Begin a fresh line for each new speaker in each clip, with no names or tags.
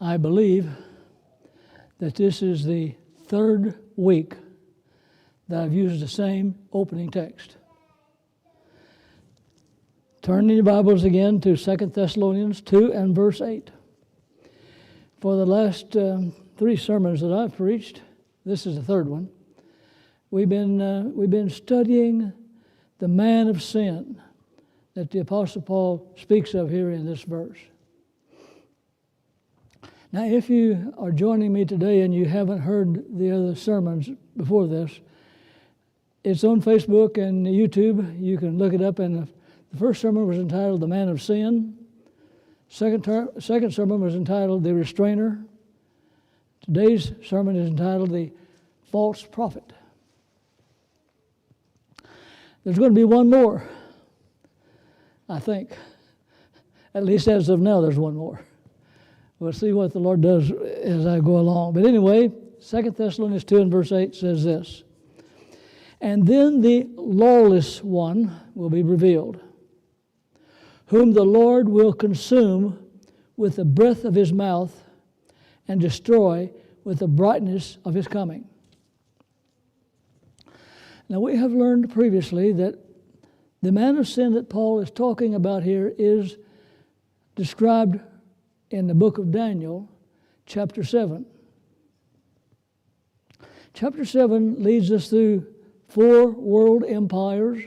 I believe that this is the third week that I've used the same opening text. Turn in your Bibles again to 2 Thessalonians 2 and verse 8. For the last 3 sermons that I've preached, this is the third one, we've been studying the man of sin that the Apostle Paul speaks of here in this verse. Now, if you are joining me today and you haven't heard the other sermons before this, it's on Facebook and YouTube. You can look it up. And the first sermon was entitled The Man of Sin. Second sermon was entitled The Restrainer. Today's sermon is entitled The False Prophet. There's going to be one more, I think. At least as of now, there's one more. We'll see what the Lord does as I go along. But anyway, 2 Thessalonians 2 and verse 8 says this. And then the lawless one will be revealed, whom the Lord will consume with the breath of his mouth and destroy with the brightness of his coming. Now we have learned previously that the man of sin that Paul is talking about here is described in the book of Daniel, chapter 7. Chapter 7 leads us through 4 world empires,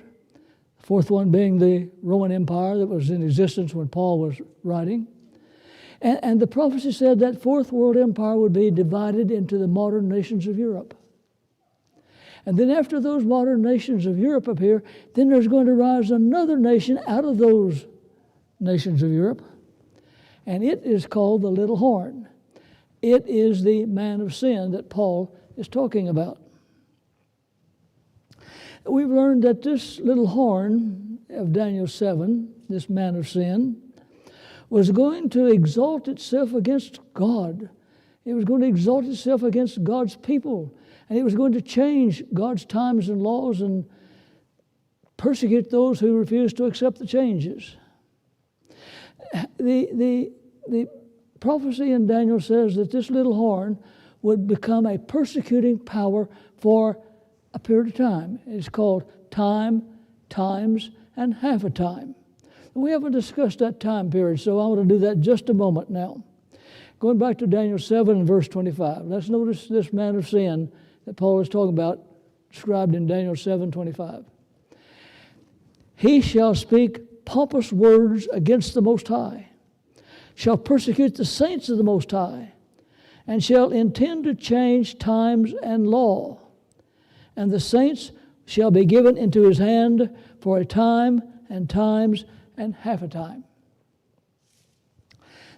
the fourth one being the Roman Empire that was in existence when Paul was writing. And the prophecy said that fourth world empire would be divided into the modern nations of Europe. And then after those modern nations of Europe appear, then there's going to rise another nation out of those nations of Europe. And it is called the little horn. It is the man of sin that Paul is talking about. We've learned that this little horn of Daniel 7, this man of sin, was going to exalt itself against God. It was going to exalt itself against God's people. And it was going to change God's times and laws and persecute those who refused to accept the changes. The prophecy in Daniel says that this little horn would become a persecuting power for a period of time. It's called time, times, and half a time. We haven't discussed that time period, so I want to do that just a moment now. Going back to Daniel 7 and verse 25, let's notice this man of sin that Paul is talking about, described in Daniel 7:25. He shall speak pompous words against the Most High, shall persecute the saints of the Most High, and shall intend to change times and law. And the saints shall be given into his hand for a time and times and half a time.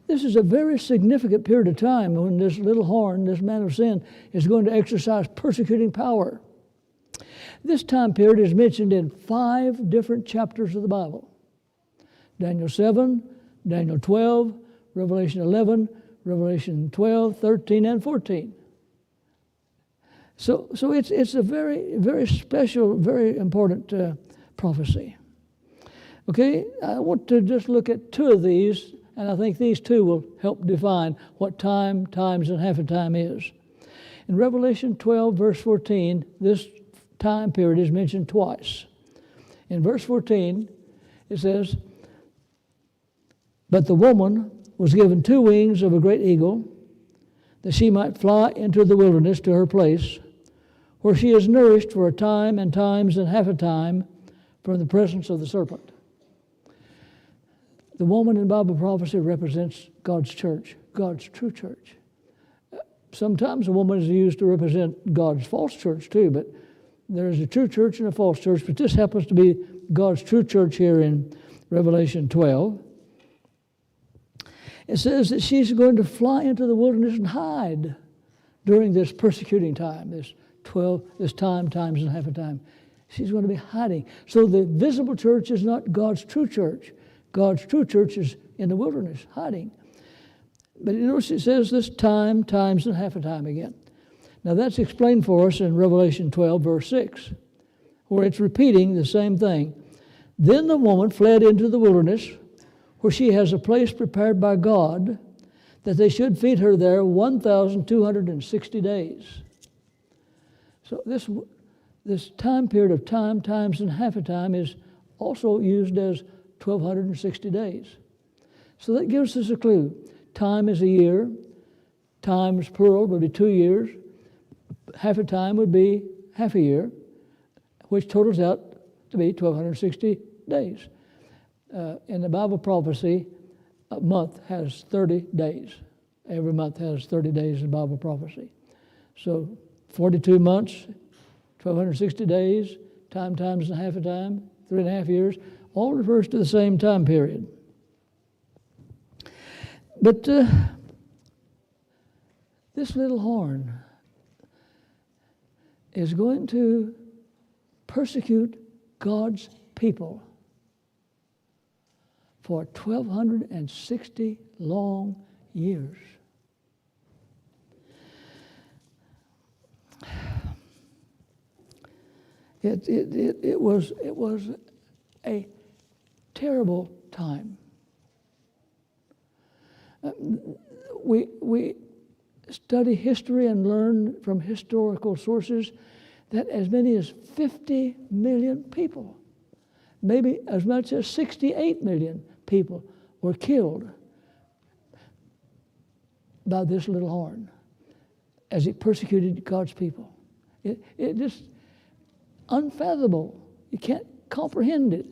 This is a very significant period of time when this little horn, this man of sin, is going to exercise persecuting power. This time period is mentioned in 5 different chapters of the Bible. Daniel 7, Daniel 12, Revelation 11, Revelation 12, 13, and 14. So it's a very, very special, very important prophecy. Okay, I want to just look at 2 of these, and I think these 2 will help define what time, times, and half a time is. In Revelation 12, verse 14, this time period is mentioned twice. In verse 14, it says, But the woman was given 2 wings of a great eagle, that she might fly into the wilderness to her place, where she is nourished for a time and times and half a time from the presence of the serpent. The woman in Bible prophecy represents God's church, God's true church. Sometimes a woman is used to represent God's false church too, but there is a true church and a false church, but this happens to be God's true church here in Revelation 12. It says that she's going to fly into the wilderness and hide during this persecuting time, this time, times, and half a time. She's going to be hiding. So the visible church is not God's true church. God's true church is in the wilderness, hiding. But you notice it says this time, times, and half a time again. Now that's explained for us in Revelation 12, verse 6, where it's repeating the same thing. Then the woman fled into the wilderness, where she has a place prepared by God, that they should feed her there 1,260 days. So this time period of time, times, and half a time is also used as 1,260 days. So that gives us a clue. Time is a year. Times plural would be 2 years. Half a time would be half a year, which totals out to be 1,260 days. In the Bible prophecy, a month has 30 days. Every month has 30 days in Bible prophecy. So 42 months, 1,260 days, time times and half a time, 3.5 years, all refers to the same time period. But this little horn is going to persecute God's people for 1,260 long years. It was a terrible time. We study history and learn from historical sources that as many as 50 million people, maybe as much as 68 million people were killed by this little horn as it persecuted God's people. It just unfathomable. You can't comprehend it.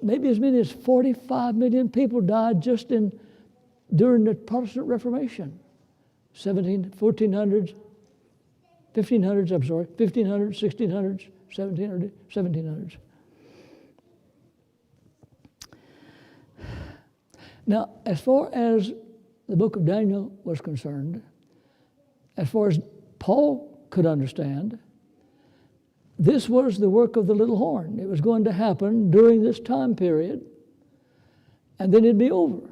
Maybe as many as 45 million people died just during the Protestant Reformation. 1500s, 1600s, 1700s. Now, as far as the book of Daniel was concerned, as far as Paul could understand, this was the work of the little horn. It was going to happen during this time period, and then it'd be over.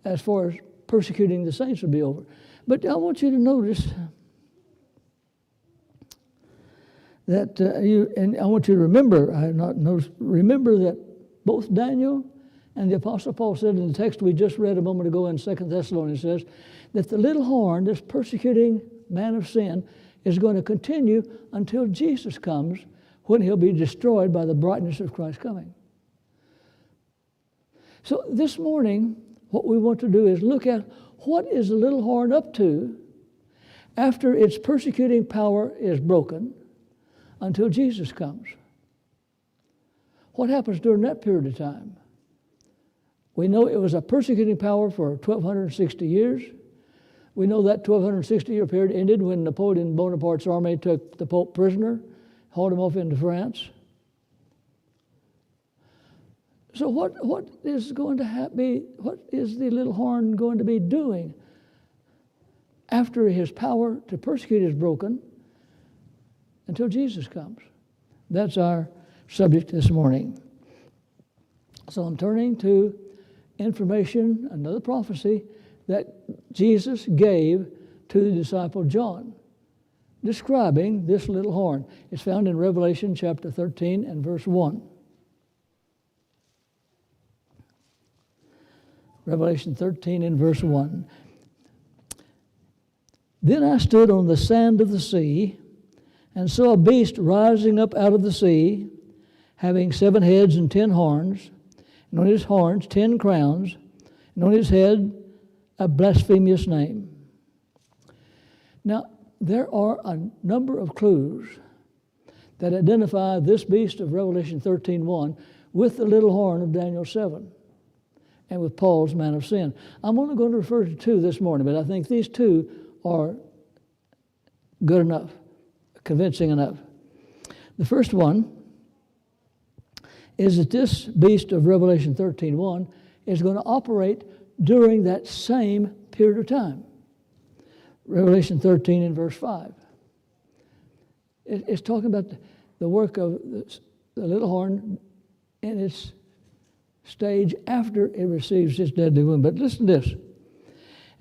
As far as persecuting the saints would be over. But I want you to notice that and I want you to remember, I have not noticed, remember that both Daniel and the Apostle Paul said in the text we just read a moment ago in 2 Thessalonians says that the little horn, this persecuting man of sin, is going to continue until Jesus comes, when he'll be destroyed by the brightness of Christ's coming. So this morning, what we want to do is look at what is the little horn up to after its persecuting power is broken until Jesus comes. What happens during that period of time? We know it was a persecuting power for 1,260 years. We know that 1,260-year period ended when Napoleon Bonaparte's army took the Pope prisoner, hauled him off into France. So what is going to be? What is the little horn going to be doing after his power to persecute is broken until Jesus comes? That's our subject this morning. So I'm turning to information, another prophecy that Jesus gave to the disciple John, describing this little horn. It's found in Revelation chapter 13 and verse 1. Revelation 13 and verse 1. Then I stood on the sand of the sea and saw a beast rising up out of the sea, having 7 heads and 10 horns, and on his horns 10 crowns, and on his head a blasphemous name. Now, there are a number of clues that identify this beast of Revelation 13:1 with the little horn of Daniel 7. And with Paul's man of sin. I'm only going to refer to 2 this morning, but I think these 2 are good enough, convincing enough. The first one is that this beast of Revelation 13:1 is going to operate during that same period of time. Revelation 13 and verse 5. It's talking about the work of the little horn in its stage after it receives its deadly wound. But listen to this.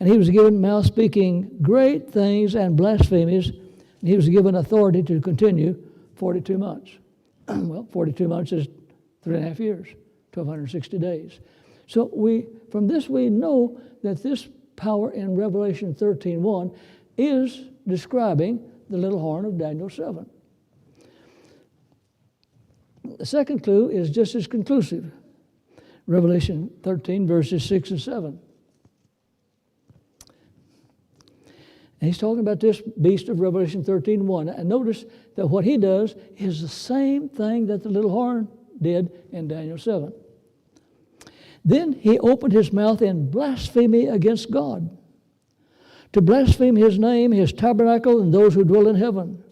And he was given mouth speaking great things and blasphemies, and he was given authority to continue 42 months. Well, 42 months is 3.5 years, 1,260 days. So from this we know that this power in Revelation 13:1 is describing the little horn of Daniel 7. The second clue is just as conclusive. Revelation 13, verses 6 and 7. And he's talking about this beast of Revelation 13:1. And notice that what he does is the same thing that the little horn did in Daniel 7. Then he opened his mouth in blasphemy against God, to blaspheme his name, his tabernacle, and those who dwell in heaven.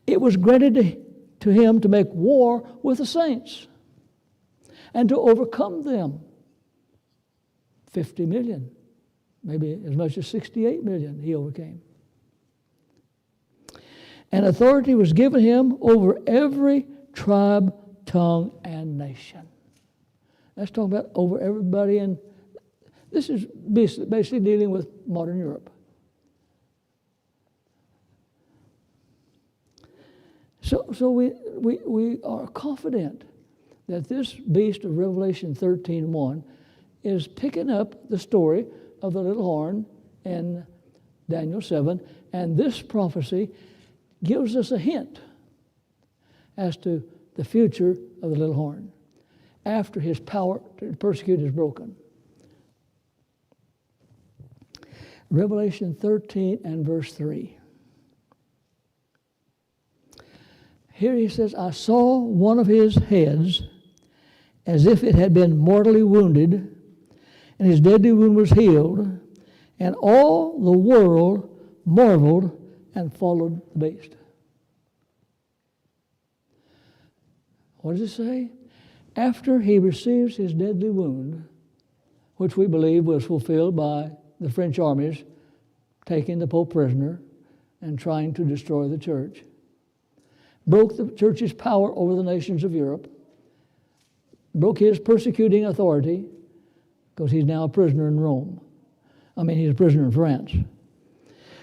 It was granted to him to make war with the saints and to overcome them. 50 million, maybe as much as 68 million he overcame. And authority was given him over every tribe, tongue, and nation. That's talking about over everybody, and this is basically dealing with modern Europe. So we are confident that this beast of Revelation 13:1 is picking up the story of the little horn in Daniel 7, and this prophecy gives us a hint as to the future of the little horn after his power to persecute is broken. Revelation 13 and verse 3. Here he says, I saw one of his heads as if it had been mortally wounded, and his deadly wound was healed, and all the world marveled and followed the beast. What does it say? After he receives his deadly wound, which we believe was fulfilled by the French armies taking the Pope prisoner and trying to destroy the church, broke the church's power over the nations of Europe, broke his persecuting authority, because he's now a prisoner in Rome. He's a prisoner in France.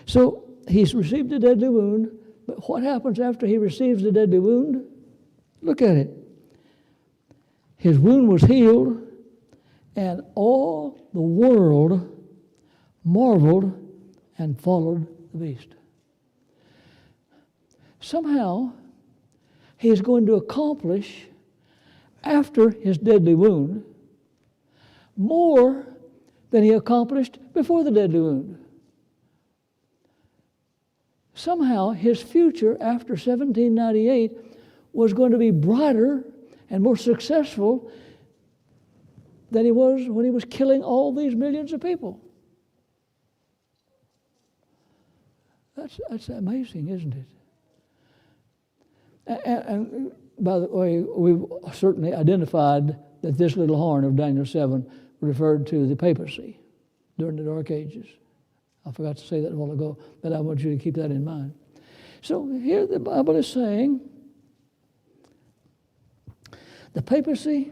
So he's received a deadly wound, but what happens after he receives the deadly wound? Look at it. His wound was healed, and all the world marveled and followed the beast. Somehow, he is going to accomplish, after his deadly wound, more than he accomplished before the deadly wound. Somehow, his future after 1798 was going to be brighter and more successful than he was when he was killing all these millions of people. That's amazing, isn't it? And by the way, we've certainly identified that this little horn of Daniel 7 referred to the papacy during the Dark Ages. I forgot to say that a while ago, but I want you to keep that in mind. So here the Bible is saying the papacy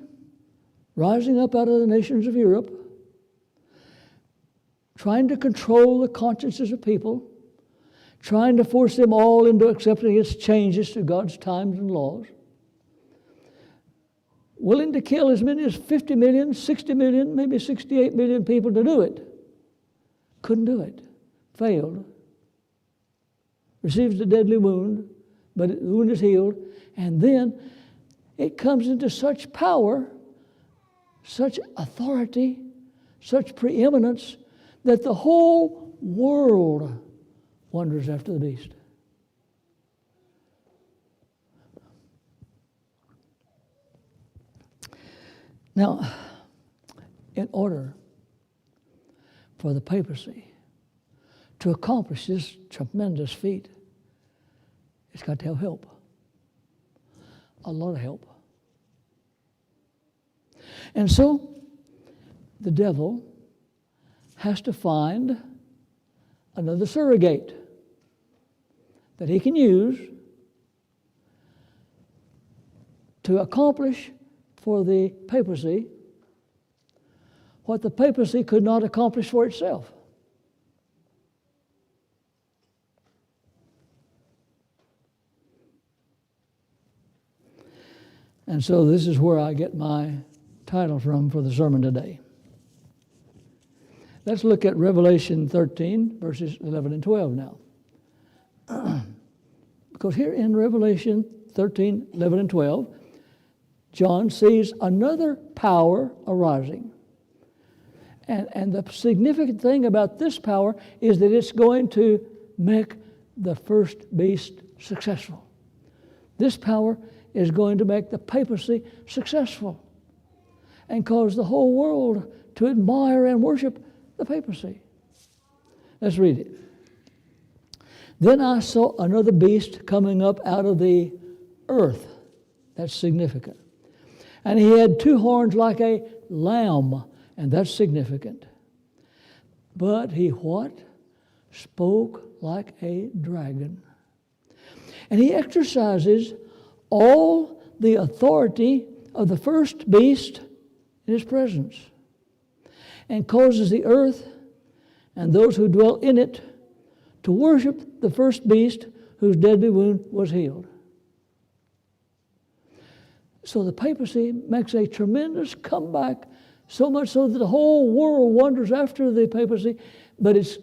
rising up out of the nations of Europe, trying to control the consciences of people, trying to force them all into accepting its changes to God's times and laws, willing to kill as many as 50 million, 60 million, maybe 68 million people to do it. Couldn't do it. Failed. Receives a deadly wound, but the wound is healed. And then it comes into such power, such authority, such preeminence, that the whole world wonders after the beast. Now, in order for the papacy to accomplish this tremendous feat, it's got to have help. A lot of help. And so, the devil has to find another surrogate that he can use to accomplish for the papacy what the papacy could not accomplish for itself. And so this is where I get my title from for the sermon today. Let's look at Revelation 13, verses 11 and 12 now. Because here in Revelation 13, 11 and 12, John sees another power arising. And the significant thing about this power is that it's going to make the first beast successful. This power is going to make the papacy successful and cause the whole world to admire and worship the papacy. Let's read it. Then I saw another beast coming up out of the earth. That's significant. And he had two horns like a lamb, and that's significant. But he what? Spoke like a dragon. And he exercises all the authority of the first beast in his presence, and causes the earth and those who dwell in it to worship the first beast whose deadly wound was healed. So the papacy makes a tremendous comeback, so much so that the whole world wonders after the papacy, but it's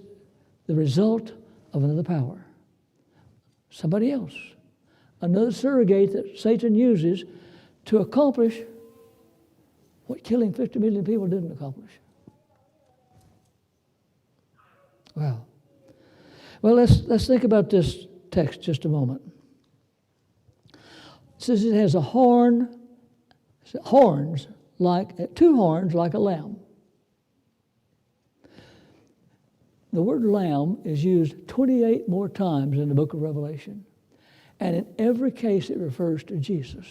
the result of another power. Somebody else. Another surrogate that Satan uses to accomplish what killing 50 million people didn't accomplish. Wow. Well, let's think about this text just a moment. It says it has two horns like a lamb. The word lamb is used 28 more times in the book of Revelation. And in every case it refers to Jesus.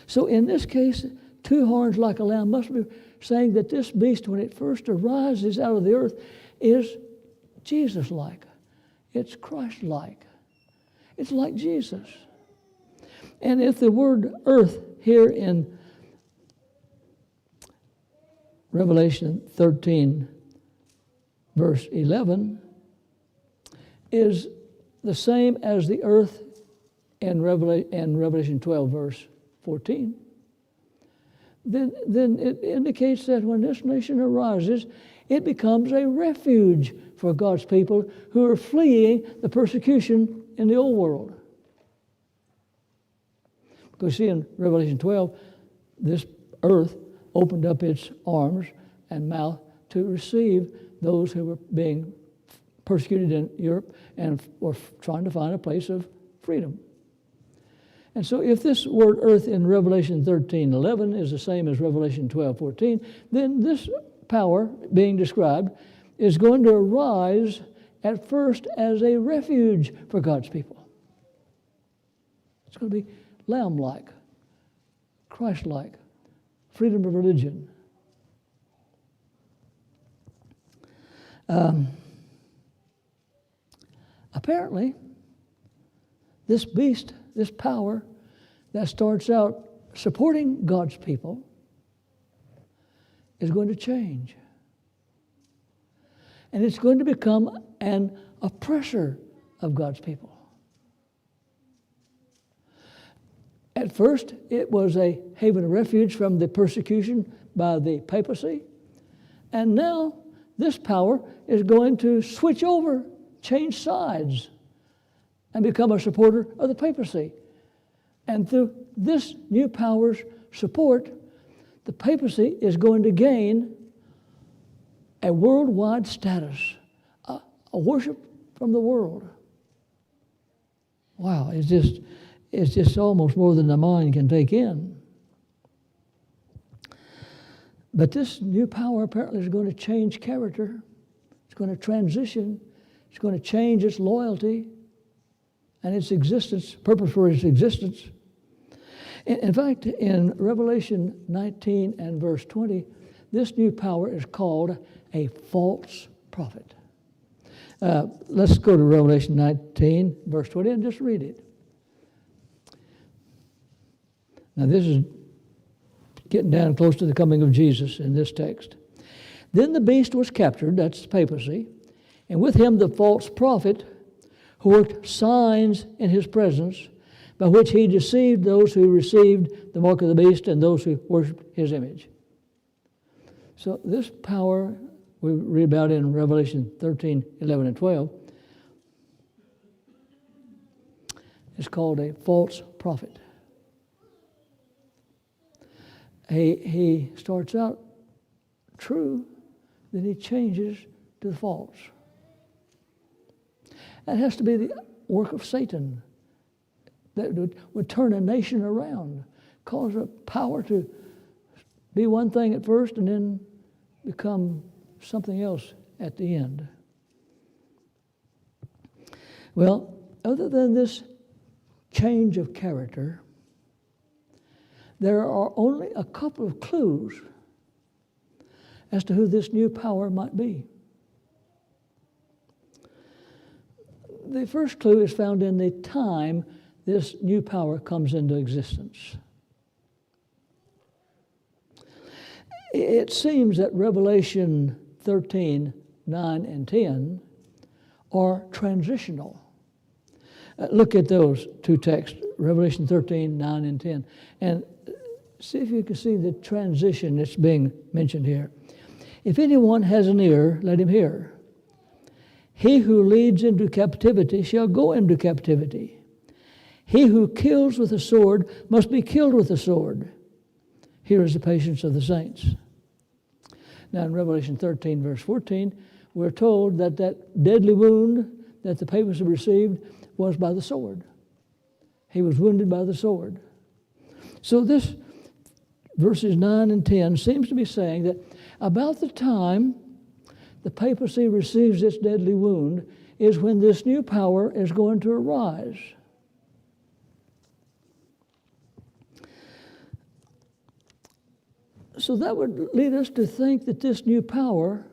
So in this case, two horns like a lamb must be saying that this beast, when it first arises out of the earth, is Jesus-like. It's Christ-like. It's like Jesus. And if the word earth here in Revelation 13, verse 11, is the same as the earth in Revelation 12, verse 14, then it indicates that when this nation arises, it becomes a refuge for God's people who are fleeing the persecution in the old world. Because see, in Revelation 12, this earth opened up its arms and mouth to receive those who were being persecuted in Europe and were trying to find a place of freedom. And so if this word earth in Revelation 13:11 is the same as Revelation 12:14, then this power being described is going to arise at first as a refuge for God's people. It's going to be lamb-like, Christ-like, freedom of religion. Apparently, this beast, this power that starts out supporting God's people is going to change. And it's going to become an oppressor of God's people. At first, it was a haven of refuge from the persecution by the papacy. And now, this power is going to switch over, change sides, and become a supporter of the papacy. And through this new power's support, the papacy is going to gain a worldwide status, a worship from the world. Wow, it's just almost more than the mind can take in. But this new power apparently is going to change character. It's going to transition. It's going to change its loyalty and its existence, purpose for its existence. In fact, in Revelation 19 and verse 20, this new power is called a false prophet. Let's go to Revelation 19, verse 20, and just read it. Now, this is getting down close to the coming of Jesus in this text. Then the beast was captured, that's the papacy, and with him the false prophet who worked signs in his presence, by which he deceived those who received the mark of the beast and those who worshiped his image. So this power we read about in Revelation 13, 11, and 12 is called a false prophet. He starts out true, then he changes to false. That has to be the work of Satan that would turn a nation around, cause a power to be one thing at first and then become something else at the end. Well, other than this change of character, there are only a couple of clues as to who this new power might be. The first clue is found in the time this new power comes into existence. It seems that Revelation 13, 9, and 10 are transitional. Look at those two texts, Revelation 13, 9, and 10, and see if you can see the transition that's being mentioned here. If anyone has an ear, let him hear. He who leads into captivity shall go into captivity. He who kills with a sword must be killed with a sword. Here is the patience of the saints. Now in Revelation 13, verse 14, we're told that that deadly wound that the papists received was by the sword. He was wounded by the sword. So this verses 9 and 10 seems to be saying that about the time the papacy receives its deadly wound is when this new power is going to arise. So that would lead us to think that this new power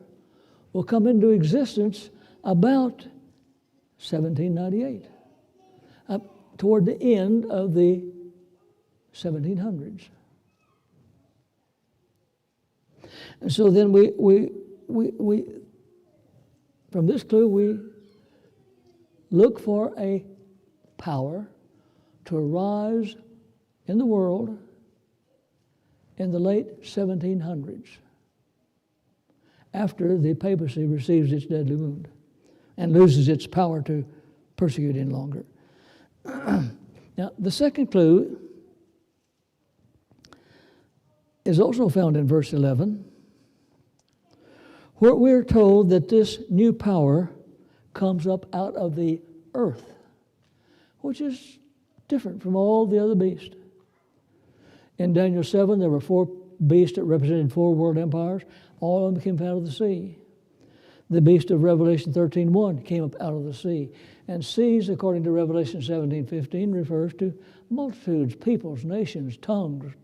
will come into existence about 1798, toward the end of the 1700s. And so then we from this clue, we look for a power to arise in the world in the late 1700s, after the papacy receives its deadly wound and loses its power to persecute any longer. Now, the second clue is also found in verse 11, where we're told that this new power comes up out of the earth, which is different from all the other beasts. In Daniel 7, there were 4 beasts that represented 4 world empires. All of them came out of the sea. The beast of Revelation 13:1 came up out of the sea. And seas, according to Revelation 17:15, refers to multitudes, peoples, nations, tongues.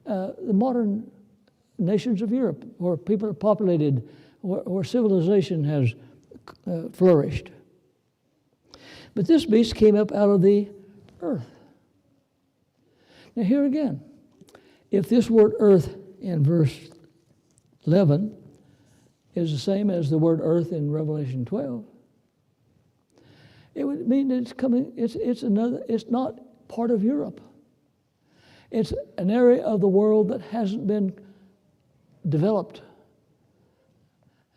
The modern nations of Europe, where people are populated, where civilization has flourished. But this beast came up out of the earth. Now here again, if this word earth in verse 11 is the same as the word earth in Revelation 12, it would mean that it's coming, it's not part of Europe. It's an area of the world that hasn't been developed,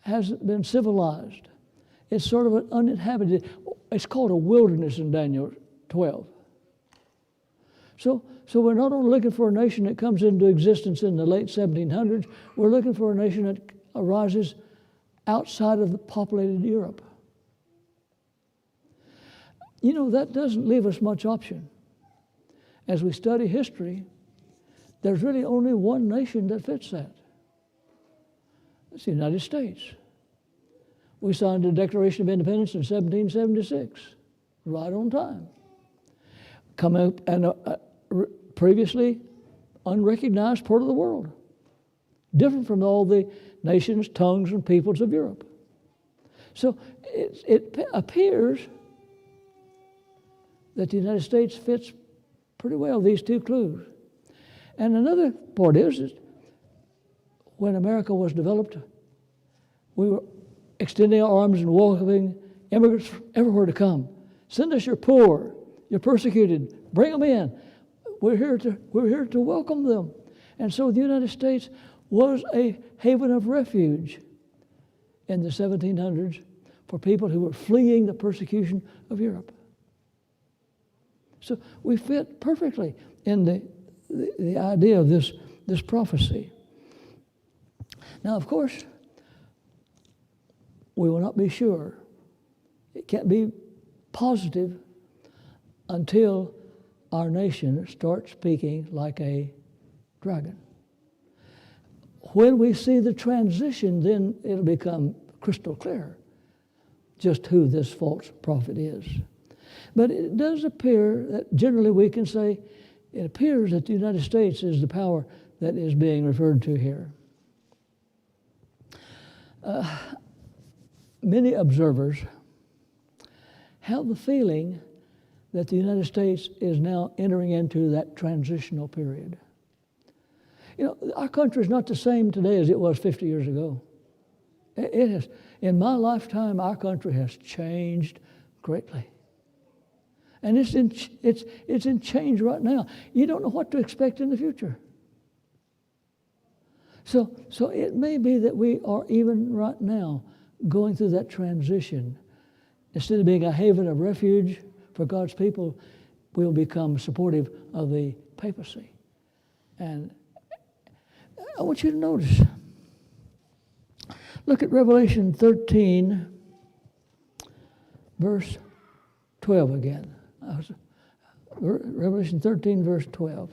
hasn't been civilized. It's sort of an uninhabited, it's called a wilderness in Daniel 12. So we're not only looking for a nation that comes into existence in the late 1700s, we're looking for a nation that arises outside of the populated Europe. You know, that doesn't leave us much option. As we study history, there's really only one nation that fits that. It's the United States. We signed the Declaration of Independence in 1776, right on time. Come up and previously unrecognized part of the world, different from all the nations, tongues, and peoples of Europe. So it appears that the United States fits pretty well these two clues. And another part is when America was developed, we were extending our arms and welcoming immigrants from everywhere to come. Send us your poor, You're persecuted. Bring them in. We're here to welcome them. And so the United States was a haven of refuge in the 1700s for people who were fleeing the persecution of Europe. So we fit perfectly in the idea of this prophecy. Now, of course, we will not be sure. It can't be positive until our nation starts speaking like a dragon. When we see the transition, then it'll become crystal clear just who this false prophet is. But it does appear that generally we can say it appears that the United States is the power that is being referred to here. Many observers have the feeling that the United States is now entering into that transitional period. You know, our country is not the same today as it was 50 years ago. It has, in my lifetime, our country has changed greatly. And it's in change right now. You don't know what to expect in the future. So it may be that we are even right now going through that transition. Instead of being a haven of refuge for God's people, we'll become supportive of the papacy. And I want you to notice. Look at Revelation 13, verse 12 again. Revelation 13, verse 12.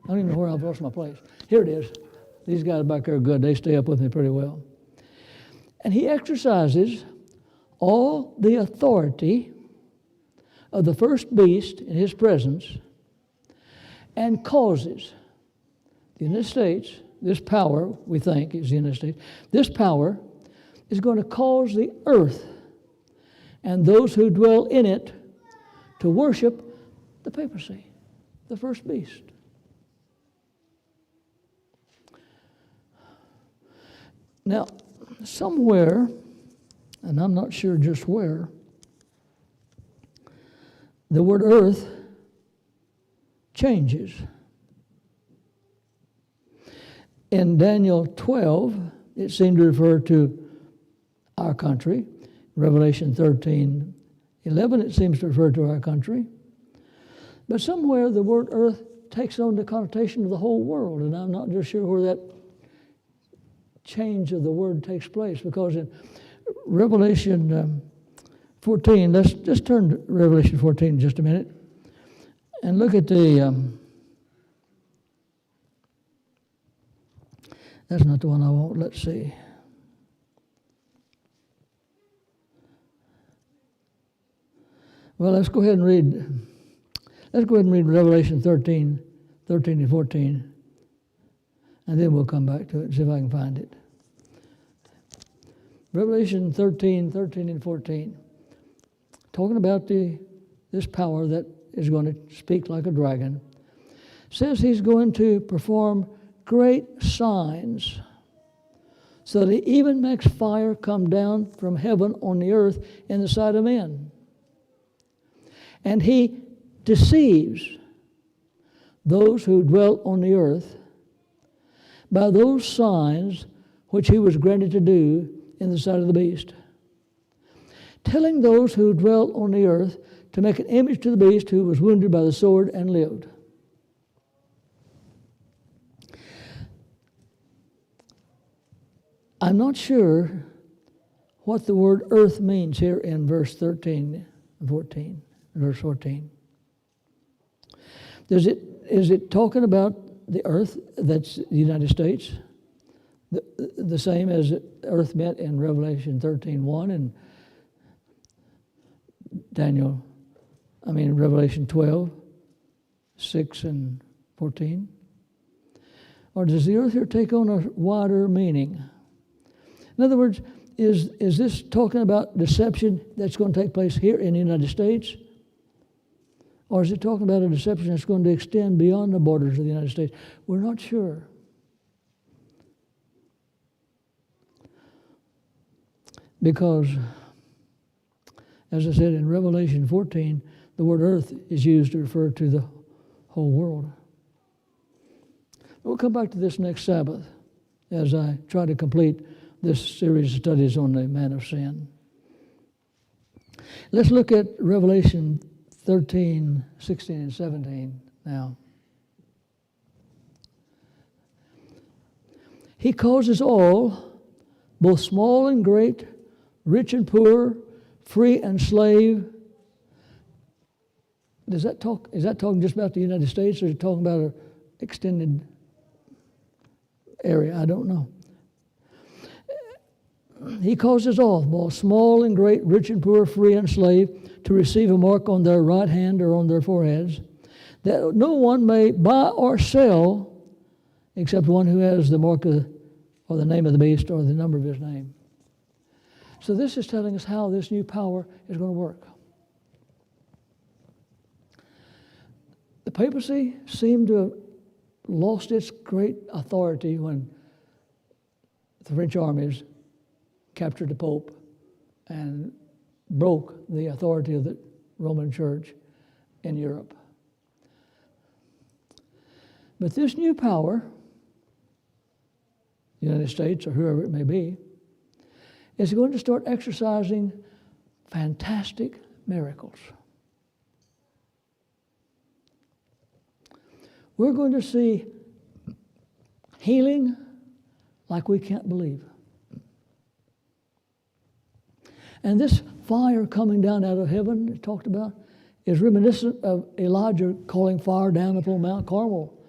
I don't even know where I've lost my place. Here it is. These guys back there are good. They stay up with me pretty well. And he exercises all the authority of the first beast in his presence and causes the United States, this power, we think is the United States, this power is going to cause the earth and those who dwell in it to worship the papacy, the first beast. Now, somewhere, and I'm not sure just where, the word earth changes. In Daniel 12, it seemed to refer to our country. Revelation 13, 11, it seems to refer to our country. But somewhere the word earth takes on the connotation of the whole world, and I'm not just sure where that change of the word takes place, because in Revelation 14, let's just turn to Revelation 14 in just a minute and look at the, that's not the one I want, let's see. Well, let's go ahead and read Revelation 13 and 14, and then we'll come back to it and see if I can find it. Revelation 13 and 14, talking about this power that is going to speak like a dragon, says he's going to perform great signs so that he even makes fire come down from heaven on the earth in the sight of men. And he deceives those who dwell on the earth by those signs which he was granted to do in the sight of the beast, telling those who dwell on the earth to make an image to the beast who was wounded by the sword and lived. I'm not sure what the word earth means here in verse 13 and 14, verse 14. Is it talking about the earth that's the United States? The same as earth meant in Revelation 13:1 and Revelation 12:6 and 14? Or does the earth here take on a wider meaning? In other words, is this talking about deception that's going to take place here in the United States? Or is it talking about a deception that's going to extend beyond the borders of the United States? We're not sure. Because, as I said in Revelation 14, the word earth is used to refer to the whole world. We'll come back to this next Sabbath as I try to complete this series of studies on the man of sin. Let's look at Revelation 13, 16, and 17 now. He causes all, both small and great, rich and poor, free and slave. Is that talking just about the United States, or is it talking about an extended area? I don't know. He causes all, both small and great, rich and poor, free and slave, to receive a mark on their right hand or on their foreheads, that no one may buy or sell except one who has the mark of, or the name of the beast or the number of his name. So this is telling us how this new power is going to work. The papacy seemed to have lost its great authority when the French armies captured the Pope and broke the authority of the Roman Church in Europe. But this new power, the United States or whoever it may be, is going to start exercising fantastic miracles. We're going to see healing like we can't believe. And this fire coming down out of heaven, it talked about, is reminiscent of Elijah calling fire down upon Mount Carmel.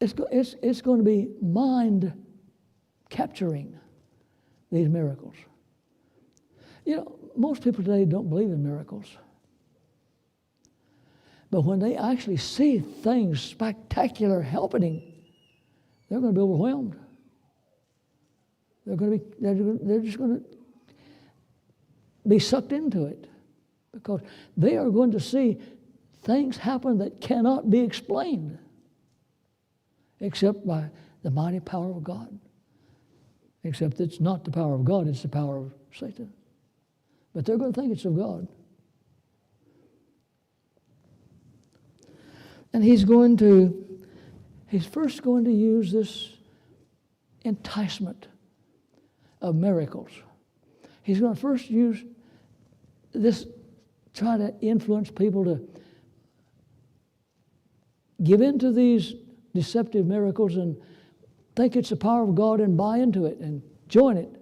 It's going to be mind-capturing, these miracles. You know, most people today don't believe in miracles. But when they actually see things spectacular happening, they're going to be overwhelmed. They're just going to be sucked into it, because they are going to see things happen that cannot be explained except by the mighty power of God. Except it's not the power of God, it's the power of Satan. But they're going to think it's of God. And he's first going to use this enticement of miracles. He's going to first use this, try to influence people to give into these deceptive miracles and think it's the power of God and buy into it and join it.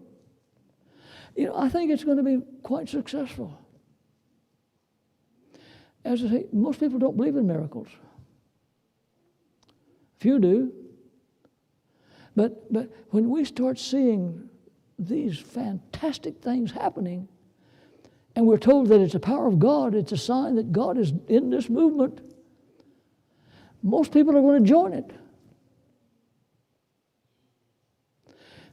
You know, I think it's going to be quite successful. As I say, most people don't believe in miracles. Few do. But when we start seeing these fantastic things happening, and we're told that it's the power of God, it's a sign that God is in this movement, most people are going to join it.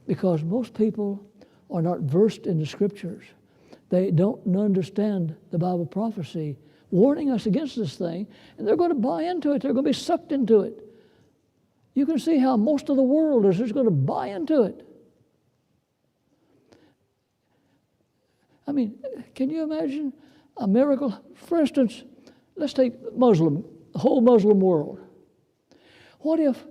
Because most people are not versed in the Scriptures. They don't understand the Bible prophecy warning us against this thing, and they're going to buy into it. They're going to be sucked into it. You can see how most of the world is just going to buy into it. I mean, can you imagine a miracle? For instance, let's take the whole Muslim world. What if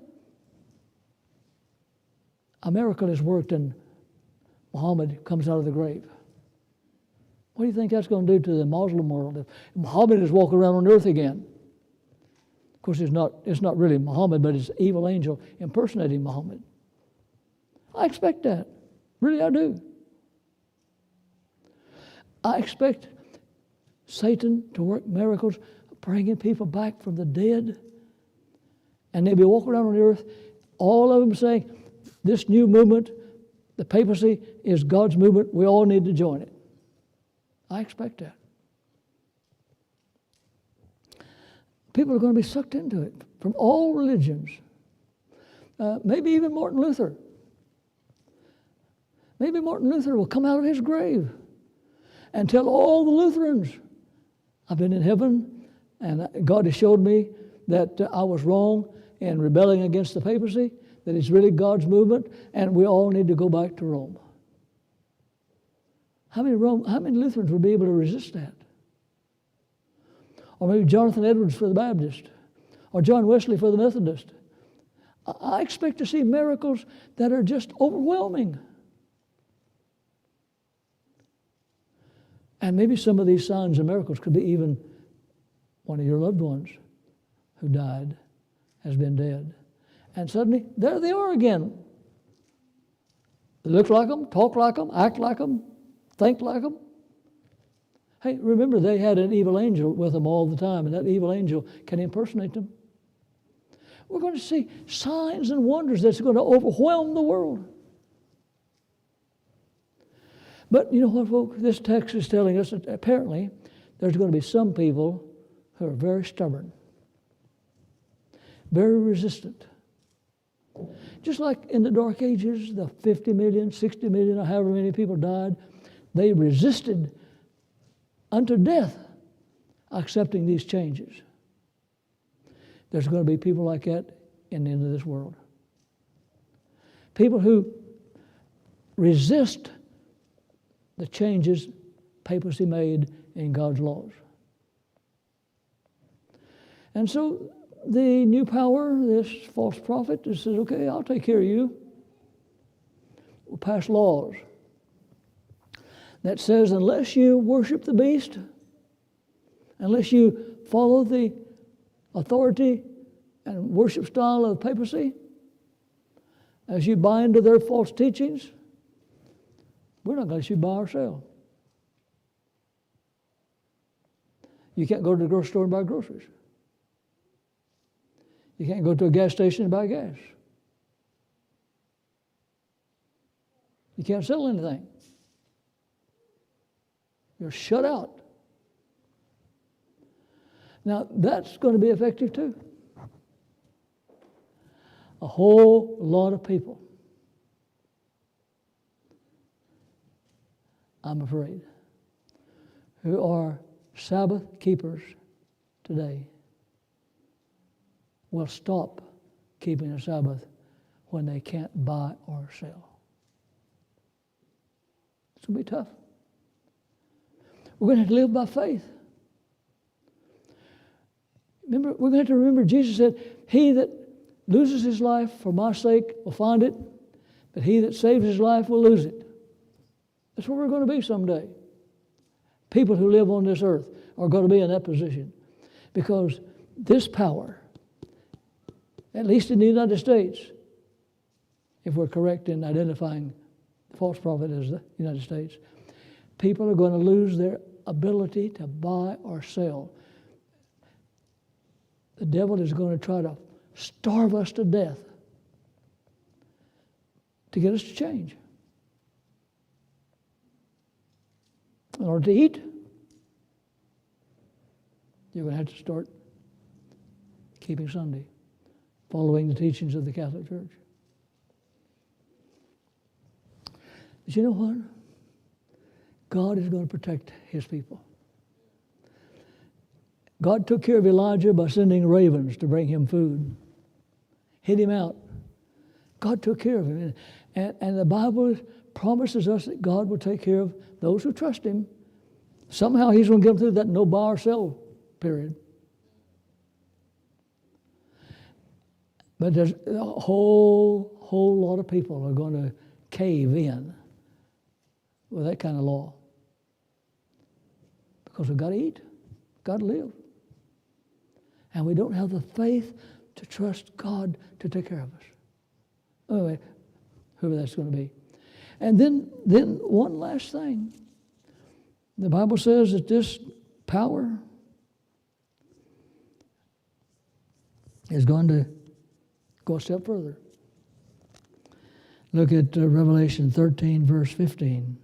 a miracle is worked and Muhammad comes out of the grave? What do you think that's going to do to the Muslim world if Muhammad is walking around on earth again? Of course, it's not really Muhammad, but it's an evil angel impersonating Muhammad. I expect that. Really, I do. I expect Satan to work miracles, bringing people back from the dead. And they'll be walking around on the earth, all of them saying, this new movement, the papacy, is God's movement. We all need to join it. I expect that. People are going to be sucked into it from all religions. Maybe even Martin Luther. Maybe Martin Luther will come out of his grave and tell all the Lutherans, I've been in heaven and God has showed me that I was wrong in rebelling against the papacy, that it's really God's movement, and we all need to go back to Rome. How many Lutherans would be able to resist that? Or maybe Jonathan Edwards for the Baptist, or John Wesley for the Methodist. I expect to see miracles that are just overwhelming. And maybe some of these signs and miracles could be even one of your loved ones who died, has been dead. And suddenly, there they are again. They look like them, talk like them, act like them, think like them. Hey, remember they had an evil angel with them all the time, and that evil angel can impersonate them. We're going to see signs and wonders that's going to overwhelm the world. But you know what, folks? This text is telling us that apparently there's going to be some people who are very stubborn, very resistant. Just like in the Dark Ages, the 50 million, 60 million, or however many people died, they resisted unto death accepting these changes. There's going to be people like that in the end of this world. People who resist the changes papacy made in God's laws. And so the new power, this false prophet, says, okay, I'll take care of you. We'll pass laws that says unless you worship the beast, unless you follow the authority and worship style of papacy, as you buy into their false teachings, we're not going to let you buy or sell. You can't go to the grocery store and buy groceries. You can't go to a gas station and buy gas. You can't sell anything. You're shut out. Now, that's going to be effective too. A whole lot of people, I'm afraid, who are Sabbath keepers today will stop keeping the Sabbath when they can't buy or sell. It's going to be tough. We're going to have to live by faith. Remember, we're going to have to remember Jesus said, he that loses his life for my sake will find it, but he that saves his life will lose it. That's where we're going to be someday. People who live on this earth are going to be in that position because this power, at least in the United States, if we're correct in identifying the false prophet as the United States, people are going to lose their ability to buy or sell. The devil is going to try to starve us to death to get us to change. In order to eat, you're going to have to start keeping Sunday, following the teachings of the Catholic Church. But you know what? God is going to protect his people. God took care of Elijah by sending ravens to bring him food, hid him out. God took care of him. And the Bible promises us that God will take care of those who trust him. Somehow he's going to get them through that no buy or sell period. But there's a whole lot of people are going to cave in with that kind of law. Because we've got to eat, got to live. And we don't have the faith to trust God to take care of us. Anyway, whoever that's going to be. And then one last thing. The Bible says that this power is going to go a step further. Look at Revelation 13, verse 15.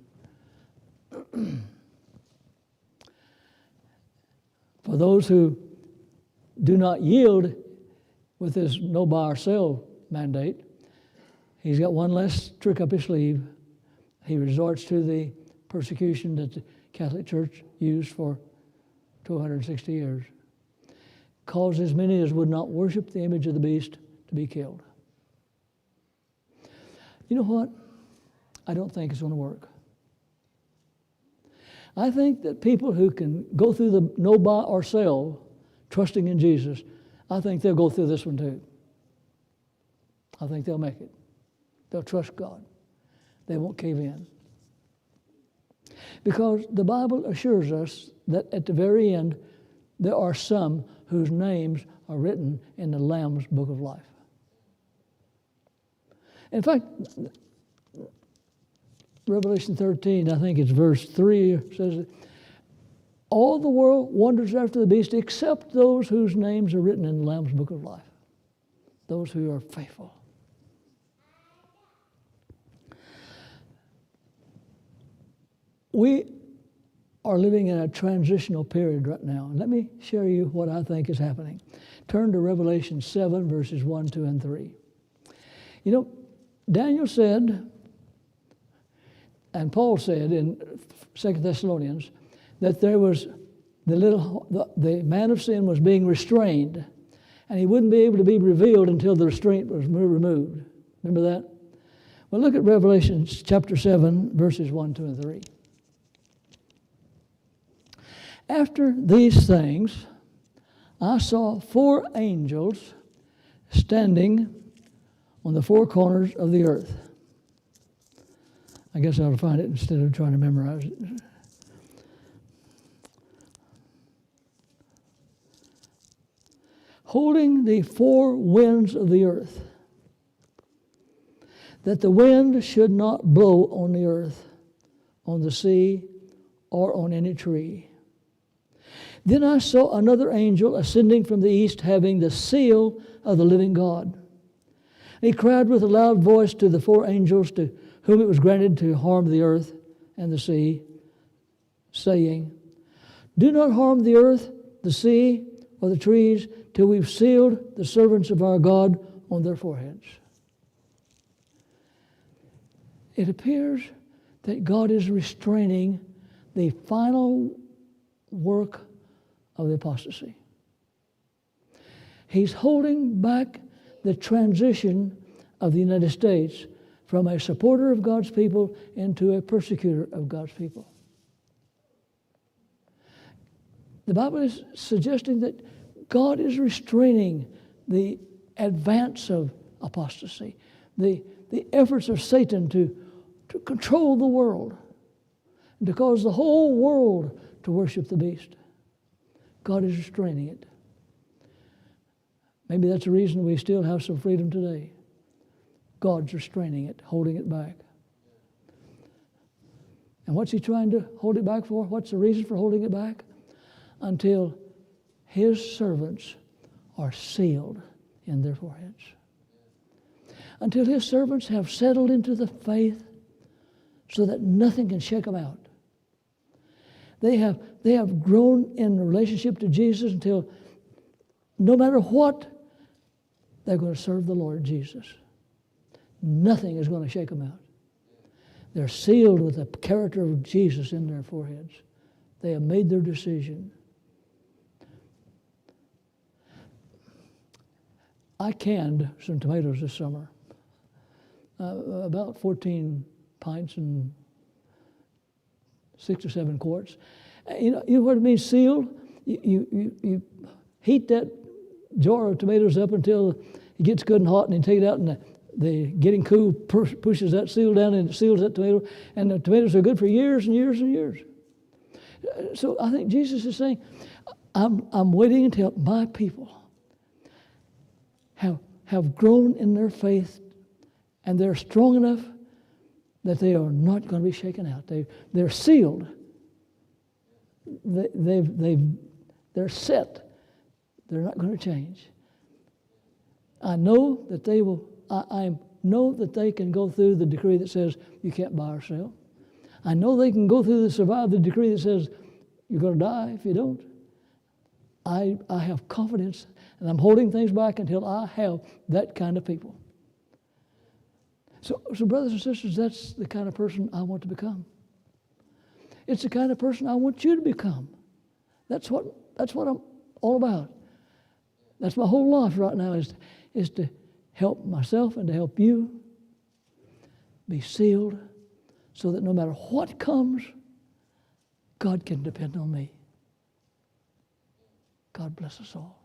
For those who do not yield with this no buy or sell mandate, he's got one less trick up his sleeve. He resorts to the persecution that the Catholic Church used for 260 years. Cause as many as would not worship the image of the beast to be killed. You know what? I don't think it's going to work. I think that people who can go through the no, buy, or sell, trusting in Jesus, I think they'll go through this one too. I think they'll make it. They'll trust God. They won't cave in. Because the Bible assures us that at the very end, there are some whose names are written in the Lamb's Book of Life. In fact, Revelation 13, I think it's verse 3, says, all the world wanders after the beast except those whose names are written in the Lamb's Book of Life. Those who are faithful. We are living in a transitional period right now. Let me share you what I think is happening. Turn to Revelation 7, verses 1, 2, and 3. You know, Daniel said, and Paul said in 2 Thessalonians, that there was the man of sin was being restrained, and he wouldn't be able to be revealed until the restraint was removed. Remember that? Well, look at Revelation chapter 7, verses 1, 2, and 3. After these things, I saw 4 angels standing on the 4 corners of the earth. I guess I'll find it instead of trying to memorize it. Holding the 4 winds of the earth, that the wind should not blow on the earth, on the sea, or on any tree. Then I saw another angel ascending from the east, having the seal of the living God. And he cried with a loud voice to the 4 angels to whom it was granted to harm the earth and the sea, saying, do not harm the earth, the sea, or the trees, till we've sealed the servants of our God on their foreheads. It appears that God is restraining the final work of the apostasy. He's holding back the transition of the United States from a supporter of God's people into a persecutor of God's people. The Bible is suggesting that God is restraining the advance of apostasy, the efforts of Satan to control the world, and to cause the whole world to worship the beast. God is restraining it. Maybe that's the reason we still have some freedom today. God's restraining it, holding it back. And what's he trying to hold it back for? What's the reason for holding it back? Until his servants are sealed in their foreheads. Until his servants have settled into the faith so that nothing can shake them out. They have grown in relationship to Jesus until no matter what, they're going to serve the Lord Jesus. Nothing is going to shake them out. They're sealed with the character of Jesus in their foreheads. They have made their decision. I canned some tomatoes this summer, about 14 pints and 6 or 7 quarts. You know what it means, sealed? You heat that jar of tomatoes up until it gets good and hot, and then take it out, and the getting cool pushes that seal down, and it seals that tomato, and the tomatoes are good for years and years and years. So I think Jesus is saying, I'm waiting until my people have grown in their faith, and they're strong enough that they are not going to be shaken out. They're sealed. They're set. They're not going to change. I know that they will. I know that they can go through the decree that says you can't buy or sell. I know they can go through the decree that says you're going to die if you don't. I have confidence, and I'm holding things back until I have that kind of people. So brothers and sisters, that's the kind of person I want to become. It's the kind of person I want you to become. That's what I'm all about. That's my whole life right now is to help myself and to help you be sealed so that no matter what comes, God can depend on me. God bless us all.